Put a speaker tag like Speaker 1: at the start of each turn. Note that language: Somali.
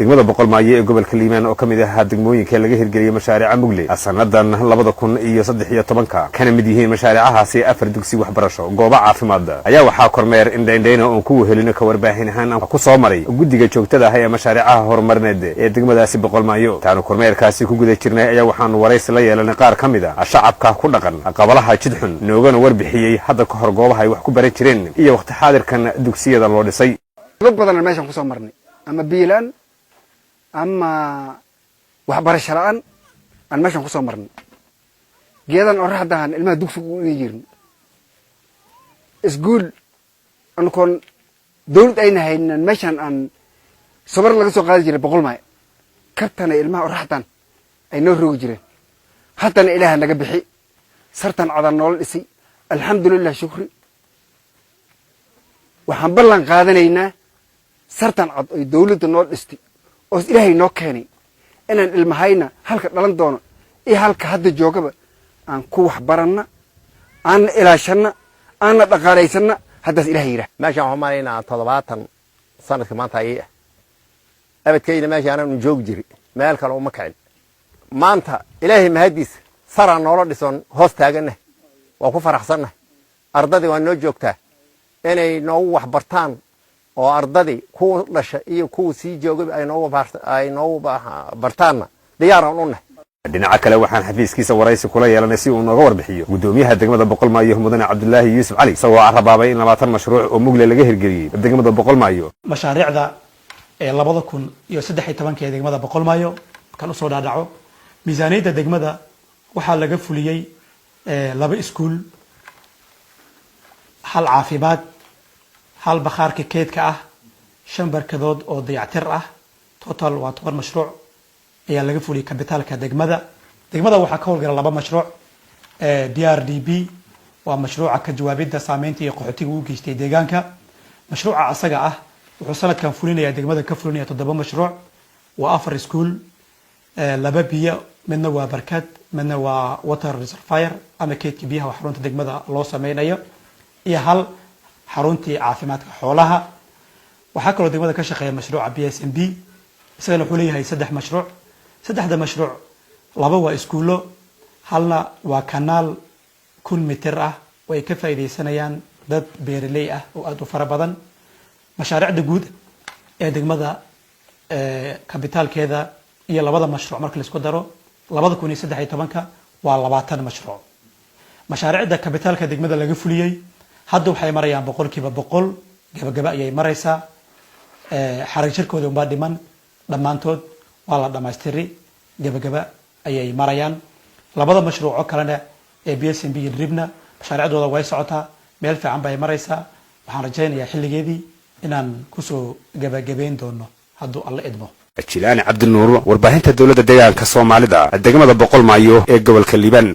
Speaker 1: degmada boqolmaayo ee gobolka Liimaan oo kamid ah degmooyinka laga hirgeliyay mashaariic mugle sanadan 2013 kana mid yihiin mashaariicahaasi afar dugsi waxbarasho goobo caafimaad ayaa waxa kormeer indheeyna oo ku helino ka warbaahin ahaan ku soo maray guddiga joogtada ah ee mashaariicaha horumarineed ee degmadaasi boqolmaayo taanu kormeerkaasi ku guda jirnay ayaa waxaan wareys la yeelanay qaar kamid ah shacabka ku dhaqan qabalaha jidxun noogana warbixiyay hadda ka hor goobaha ay wax ku baran jireen iyo waqti xaadirkan dugsiyada loo dhisay
Speaker 2: dad badan meeshan ku soo marnay ama biilan ama waxbarasho la'aan aan meeshan ku soo marnay geedan oraxdahan ilmaha dugsiga u yeerin iskuul ankoon dawlad ayna haynan meeshan aan sabar laga soo qaadi jiray boqolmaayo kartana ilmaha oraxdan ay noo rogi jireen haddana ilaaha naga bixi sartan cadan nool dhisay alxamdulillah shukri waxaan ballan qaadanaynaa sartan cad ay dawladda noo dhistay oo ilaahay noo keenay inaan ilmahayna halka dhalan doono iyo halka hadda joogaba aan ku wax baranna aan ilaashana aan dhaqaaleysana haddaas ilaahay yiraahdo
Speaker 3: meeshaan waxaan maalaynaa 70 sanadka maanta ay abadkayna meeshaan aan joog jiri meel kale uma kacin maanta ilaahay mahadiis sara noola dhison hoos taagana waa ku faraxsanahay ardadii waa noo joogtaa inay noo wax bartaan oo ardadii ku dhasha iyo ku sii joogay ay noo bartaan diyaar aan u nahay
Speaker 1: dhinaca kale waxaan xafiiskiisa waraysi kula yeelanay si uu nooga warbixiyo gudoomiyaha degmada boqolmaayo mudane Cabdullaahi Yuusuf Cali soo arabaabay in 20 mashruuc oo mugle laga hirgeliyay degmada boqolmaayo
Speaker 4: mashaariicda ee 2013 ee degmada boqolmaayo kan u soo dhaadhaco miisaaniyada degmada waxaa laga fuliyay laba iskuul hal caafimaad hal bakhaarka keedka ah 5 barkadood oo dayactir ah total waa 10 mashruuc ayaa laga fuliyay kabitaalka degmada waxaa ka howlgala laba mashruuc DRDB waa mashruuca ka jawaabida saameynta iyo qaxootiga uu geystay deegaanka mashruuca asaga ah wuxuu sanadkan fulinayaa degmada ka fulinaya 7 mashruuc waa 4 iskuul laba biyo midna waa barkad midna waa water reservoir ama keedka biyaha wax xarunta degmada loo sameeyo iyo hal xaruntii caafimaadka xoolaha waxaa kaloo degmada ka shaqeeya mashruuca BSMB isagana wuxuu leeyahay 3 mashruuc saddexda mashruuc laba waa iskuulo halna waa kanaal 1 mitir ah oo ay ka faa'iideysanayaan dad beeraley ah oo aad u fara badan mashaariicda guud ee degmada kabitaalkeeda iyo labada mashruuc marka la isku daro 2013 waa 20 mashruuc mashaariicda kabitaalka degmada laga fuliyay hadda waxay marayaan 100% gabagaba ayay maraysaa xarag shirkooda uma dhiman dhamaantood waa la dhamaystiray gabagaba ayay marayaan labada mashruuc oo kalena ee BSMB iyo Dribna mashaariicdooda way socotaa meel fiican bay maraysaa waxaan rajaynayaa xilligeedii inaan ku soo gabagabeyn doono hadduu alla idmo
Speaker 1: Jilaani Cabdi Nuur warbaahinta dawladda deegaanka Soomaalida degmada boqolmaayo ee gobolka Liiban